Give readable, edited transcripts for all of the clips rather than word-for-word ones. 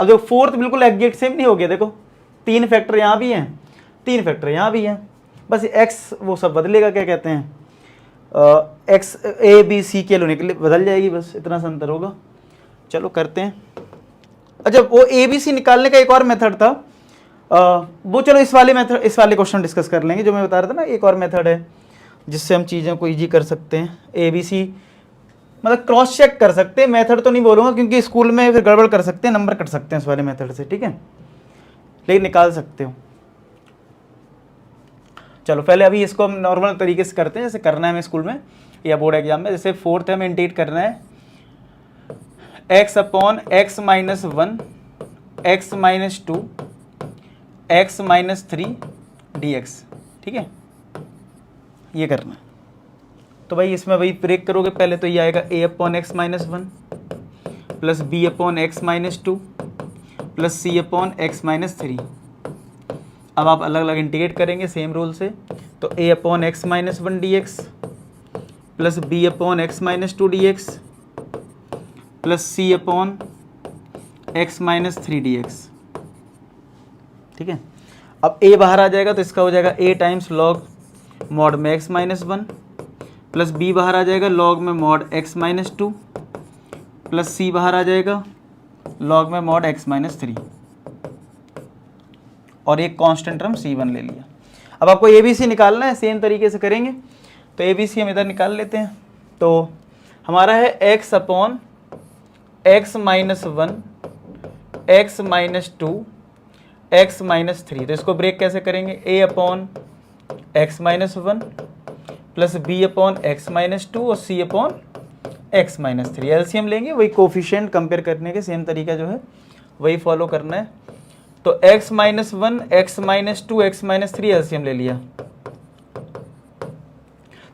अब जो फोर्थ बिल्कुल एग्जैक्ट सेम नहीं हो गया, देखो 3 फैक्टर यहाँ भी हैं, 3 फैक्टर यहाँ भी हैं, बस एक्स वो सब बदलेगा, क्या कहते हैं एक्स ए बी सी के लोने के लिए बदल जाएगी, बस इतना सा अंतर होगा। चलो करते हैं। अच्छा वो ए बी सी निकालने का एक और मेथड था, वो चलो इस वाले मेथड, इस वाले क्वेश्चन डिस्कस कर लेंगे। जो मैं बता रहा था ना, एक और मेथड है जिससे हम चीज़ों को ईजी कर सकते हैं। ए बी सी मतलब क्रॉस चेक कर सकते हैं, मेथड तो नहीं बोलूँगा क्योंकि स्कूल में फिर गड़बड़ कर सकते हैं, नंबर कट सकते हैं इस वाले मेथड से, ठीक है, लेकिन निकाल सकते हो। चलो पहले अभी इसको हम नॉर्मल तरीके से करते हैं, जैसे करना है हमें स्कूल में या बोर्ड एग्जाम में। जैसे फोर्थ हमें इंटीग्रेट करना है x upon x minus 1 x minus 2 x minus 3 dx, ठीक है, ये करना है। तो भाई इसमें वही ब्रेक करोगे पहले, तो ये आएगा a upon x minus 1 plus b upon x minus 2 plus c upon x minus 3। अब आप अलग अलग इंटीग्रेट करेंगे सेम रूल से, तो a upon x minus 1 dx plus b upon x minus 2 dx plus c upon x minus 3 dx, ठीक है। अब a बाहर आ जाएगा तो इसका हो जाएगा a टाइम्स लॉग मॉड में x माइनस 1 प्लस b बाहर आ जाएगा लॉग में mod x minus 2 plus c बाहर आ जाएगा लॉग में मॉड x माइनस 3, और एक कांस्टेंट टर्म c1 ले लिया। अब आपको ए बी सी निकालना है, सेम तरीके से करेंगे। तो ए बी सी हम इधर निकाल लेते हैं। तो हमारा है x upon x minus 1 x minus 2 x minus 3। तो इसको ब्रेक कैसे करेंगे, a upon x minus 1 plus b upon x minus 2 और c upon x minus 3। LCM लेंगे, वही कोफिशिएंट कंपेयर करने के सेम तरीका जो है वही फॉलो करना है। तो x minus 1 x minus 2 x minus 3 LCM ले लिया,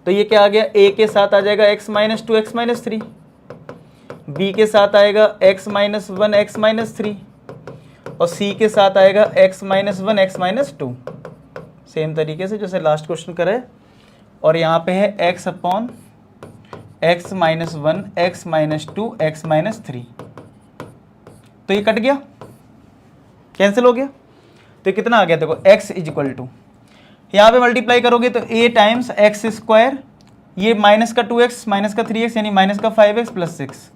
तो ये क्या आ गया, a के साथ आ जाएगा x minus 2 x minus 3, b के साथ आएगा x माइनस 1 एक्स माइनस 3 और c के साथ आएगा x minus 1 x minus 2, same तरीके से जैसे लास्ट क्वेश्चन करा है। और यहाँ पे है x upon x minus 1 x minus 2 x minus 3। तो ये कट गया, कैंसिल हो गया, तो कितना आ गया, देखो x इज इक्वल टू, यहाँ पे मल्टीप्लाई करोगे तो a टाइम्स एक्स स्क्वायर, ये माइनस का 2x माइनस का 3x यानी माइनस का 5x प्लस 6।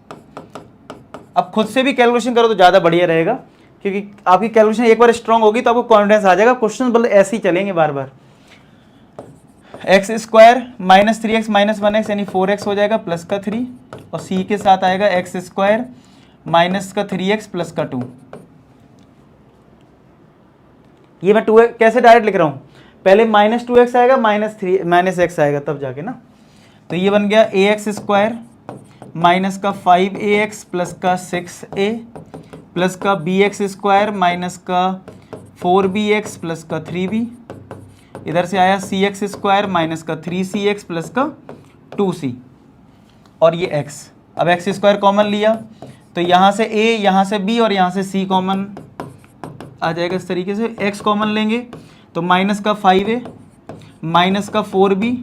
अब खुद से भी कैलकुलेशन करो तो ज़्यादा बढ़िया रहेगा, क्योंकि आपकी कैलकुलेशन एक बार स्ट्रांग होगी तो आपको कॉन्फिडेंस आ जाएगा। क्वेश्चन बल्कि ऐसे ही चलेंगे बार बार। X square minus 3x minus 1x यानी 4x हो जाएगा प्लस का 3, और c के साथ आएगा एक्स स्क्वायर माइनस का 3x प्लस का 2। ये मैं 2 कैसे डायरेक्ट लिख रहा हूँ, पहले माइनस 2x आएगा माइनस x आएगा तब जाके ना। तो ये बन गया ax स्क्वायर माइनस का 5ax प्लस का 6a प्लस का bx स्क्वायर माइनस का 4bx प्लस का 3b, इधर से आया cx स्क्वायर माइनस का 3cx प्लस का 2c, और ये x। अब x स्क्वायर कॉमन लिया तो यहाँ से a, यहाँ से b और यहाँ से c कॉमन आ जाएगा। इस तरीके से x कॉमन लेंगे तो माइनस का 5a माइनस का 4b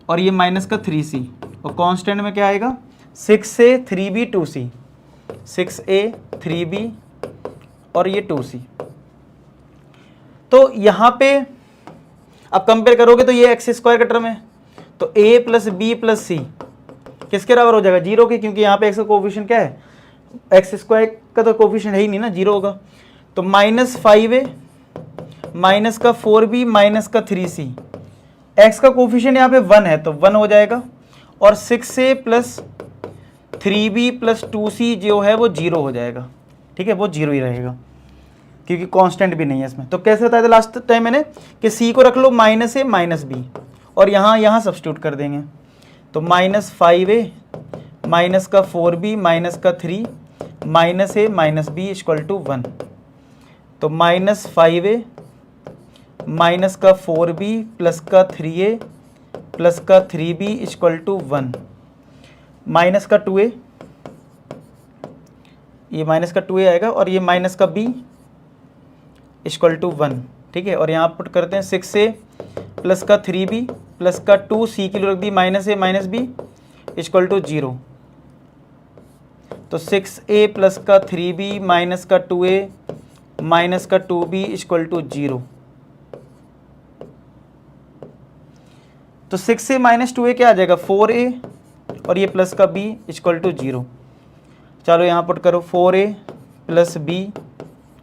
और ये माइनस का 3c, और कांस्टेंट में क्या आएगा 6a 3b 2c, 6a 3b और ये 2c। तो यहाँ पे अब कंपेयर करोगे तो ये एक्स स्क्वायर का टर्म है, तो a प्लस बी प्लस सी किसके बराबर हो जाएगा, 0 के, क्योंकि यहाँ पे एक्स का कोफिशिएंट क्या है, एक्स स्क्वायर का तो कोफिशिएंट है ही नहीं ना, 0 होगा। तो माइनस 5a माइनस का 4b माइनस का 3c, एक्स का कोफिशिएंट यहाँ पे 1 है तो 1 हो जाएगा, और 6a plus 3b plus 2c जो है वो 0 हो जाएगा, ठीक है, वो 0 ही रहेगा क्योंकि कांस्टेंट भी नहीं है इसमें। तो कैसे बताया था लास्ट टाइम मैंने कि c को रख लो माइनस a माइनस b और यहाँ सब्स्टिट्यूट कर देंगे, तो माइनस 5a माइनस का 4b माइनस का 3 minus a minus b equal to 1। तो माइनस 5a माइनस का 4b प्लस का 3a प्लस का 3b इक्वल टू 1, माइनस का 2a, ये माइनस का 2a आएगा, और ये माइनस का b इक्वल टू 1, ठीक है। और यहाँ पुट करते हैं 6a प्लस का 3b प्लस का 2c की रख दी minus a minus b equal to 0। तो 6a प्लस का 3b माइनस का 2a माइनस का 2b इक्वल टू 0। तो 6a माइनस 2a क्या आ जाएगा 4a और ये प्लस का b इक्वल टू 0। चलो यहाँ पुट करो 4a plus b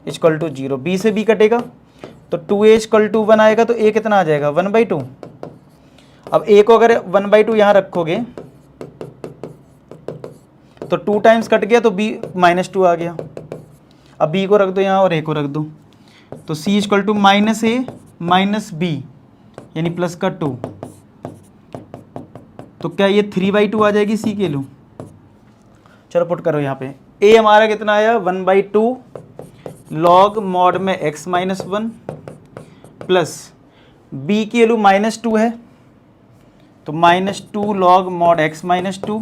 equal to 0। b से b कटेगा तो 2a इक्वल टू 1 आएगा, तो a कितना आ जाएगा 1/2। अब a को अगर 1/2 यहाँ रखोगे तो 2 टाइम्स कट गया तो b -2 आ गया। अब b को रख दो यहाँ और a को रख दो, तो c equal to -a minus b यानी प्लस का 2। तो क्या ये 3/2 आ जाएगी c के लो। चलो पुट करो यहाँ पे a हमारा कितना आया 1/2 लॉग मॉड में x माइनस 1 प्लस b की वैल्यू -2 है तो -2 लॉग मॉड x माइनस 2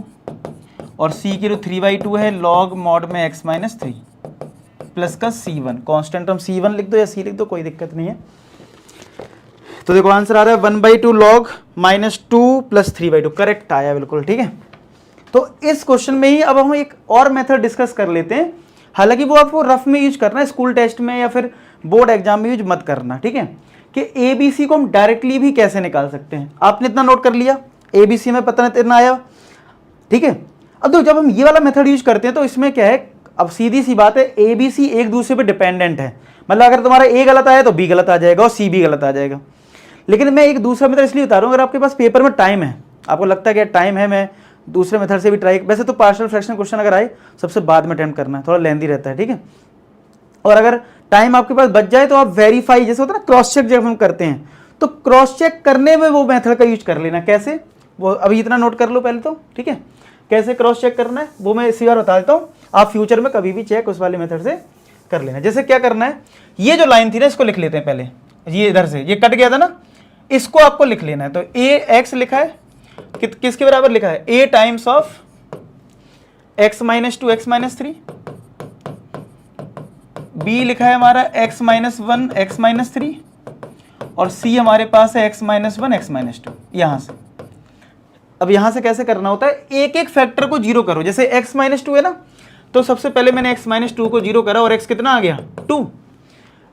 और c की वैल्यू 3/2 है लॉग मॉड में x माइनस 3 प्लस का c1। कांस्टेंट हम c1 लिख दो या c लिख दो, कोई दिक्कत नहीं है। तो देखो आंसर आ रहा है 1/2 लॉग -2 प्लस 3/2, करेक्ट आया बिल्कुल, ठीक है। तो इस क्वेश्चन में ही अब हम एक और मेथड डिस्कस कर लेते हैं, हालांकि वो आपको रफ में यूज करना है, स्कूल टेस्ट में या फिर बोर्ड एग्जाम में यूज मत करना, ठीक है। कि ABC को हम डायरेक्टली भी कैसे निकाल सकते हैं। आपने इतना नोट कर लिया, ABC में पता नहीं इतना आया, ठीक है। अब तो जब हम ये वाला मेथड यूज करते हैं तो इसमें क्या है, अब सीधी सी बात है ABC एक दूसरे पे डिपेंडेंट है। मतलब अगर तुम्हारा A गलत आया तो B गलत आ जाएगा और C भी गलत आ जाएगा। लेकिन मैं एक दूसरा मेथड इसलिए बता रहा हूँ, अगर आपके पास पेपर में टाइम है, आपको लगता है कि टाइम है, मैं दूसरे मेथड से भी ट्राई, वैसे तो पार्शियल फ्रैक्शन क्वेश्चन अगर आए सबसे बाद में अटेम्प्ट करना है, थोड़ा लेंदी रहता है, ठीक है। और अगर टाइम आपके पास बच जाए तो आप वेरीफाई, जैसे होता है ना क्रॉस चेक जब हम करते हैं, तो क्रॉस चेक करने में वो मेथड का यूज कर लेना। कैसे, वो अभी इतना नोट कर लो पहले तो, ठीक है। कैसे क्रॉस चेक करना है वो मैं इसी बार बता देता हूँ, आप फ्यूचर में कभी भी चेक उस वाले मेथड से कर लेना। जैसे क्या करना है, ये जो लाइन थी ना इसको लिख लेते हैं पहले, ये इधर से ये कट गया था ना, इसको आपको लिख लेना है। तो ax लिखा है, किसके बराबर लिखा है, a times of x minus 2 x minus 3, b लिखा है हमारा x माइनस 1 x माइनस 3 और c हमारे पास है x माइनस 1 x माइनस 2। यहां से अब यहां से कैसे करना होता है, एक एक फैक्टर को जीरो करो। जैसे x माइनस 2 है ना, तो सबसे पहले मैंने x माइनस 2 को जीरो करा और x कितना आ गया 2।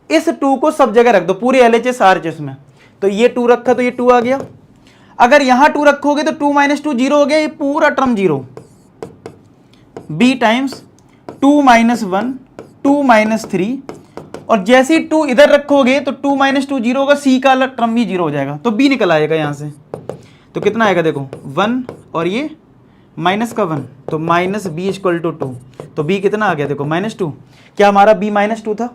इस 2 को सब जगह रख दो, पूरे LHS RHS में। तो ये 2 रखा तो ये 2 आ गया। अगर यहां 2 रखोगे तो 2 माइनस 2 जीरो हो गया, ये पूरा term zero. b times 2 minus 1 2 minus 3, और जैसे ही 2 इधर रखोगे तो 2 माइनस 2 जीरो होगा, c का अलग टर्म भी जीरो हो जाएगा, तो b निकल आएगा यहां से। तो कितना आएगा देखो 1 और ये माइनस का 1, तो माइनस b इक्वल टू 2। तो b कितना आ गया देखो -2। क्या हमारा b -2 था,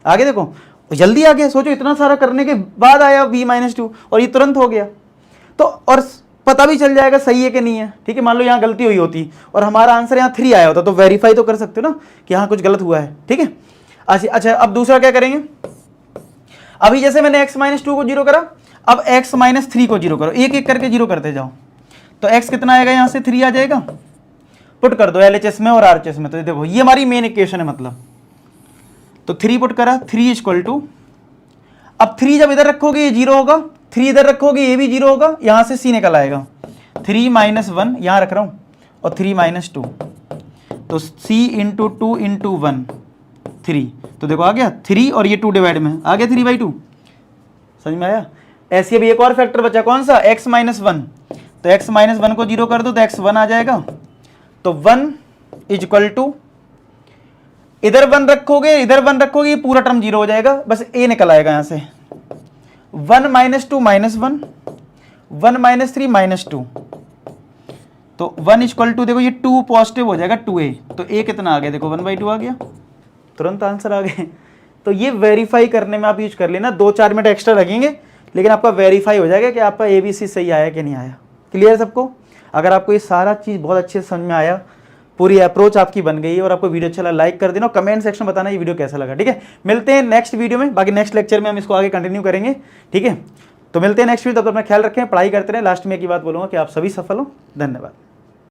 आगे देखो जल्दी आ गया। सोचो इतना सारा करने के बाद आया b -2 और ये तुरंत हो गया। तो और पता भी चल जाएगा सही है कि नहीं है, ठीक है। मान लो यहाँ गलती हुई होती और हमारा आंसर यहाँ 3 आया होता, तो वेरीफाई तो कर सकते हो ना कि यहाँ कुछ गलत हुआ है, ठीक है। अच्छा अब दूसरा क्या करेंगे, अभी जैसे मैंने x माइनस 2 को जीरो करा, अब x माइनस 3 को जीरो करो, एक एक करके जीरो करते जाओ। तो x कितना आएगा, यहाँ से 3 आ जाएगा, पुट कर दो LHS में और RHS में। तो देखो ये हमारी मेन इक्वेशन है, मतलब तो 3 पुट करा, 3 इक्वल टू, अब 3 जब इधर रखोगे ये जीरो होगा, 3 इधर रखोगे ये भी जीरो होगा, यहां से c निकल आएगा 3 माइनस 1 यहां रख रहा हूं और 3 माइनस 2, तो c इंटू 2 इंटू 1 3। तो देखो आ गया 3 और ये 2 डिवाइड में आ गया 3/2। समझ में आया। ऐसे अभी एक और फैक्टर बचा, कौन सा, x माइनस 1। तो x माइनस 1 को जीरो कर दो तो x 1 आ जाएगा। तो 1 इज इक्वल टू, इधर 1 रखोगे इधर 1 रखोगे, ये पूरा टर्म जीरो हो जाएगा, बस a निकल आएगा यहां से 1 माइनस 2 माइनस 1 1 माइनस 3 माइनस 2। तो 1 इक्वल टू, देखो ये 2 पॉजिटिव हो जाएगा 2a, तो a कितना आ गया देखो 1/2 आ गया, तुरंत आंसर आ गए। तो ये वेरीफाई करने में आप यूज कर लेना, 2-4 मिनट एक्स्ट्रा लगेंगे लेकिन आपका वेरीफाई हो जाएगा कि आपका ABC सही आया कि नहीं आया। क्लियर सबको। अगर आपको ये सारा चीज़ बहुत अच्छे से समझ में आया, पूरी अप्रोच आपकी बन गई है और आपको वीडियो अच्छा लगा, लाइक कर देना और कमेंट सेक्शन में बताना ये वीडियो कैसा लगा, ठीक है। मिलते हैं नेक्स्ट वीडियो में, बाकी नेक्स्ट लेक्चर में हम इसको आगे कंटिन्यू करेंगे, ठीक है। तो मिलते हैं नेक्स्ट वीडियो, तब तक अपना ख्याल रखें, पढ़ाई करते रहें। लास्ट में एक ही बात बोलूँगा कि आप सभी सफल हो। धन्यवाद।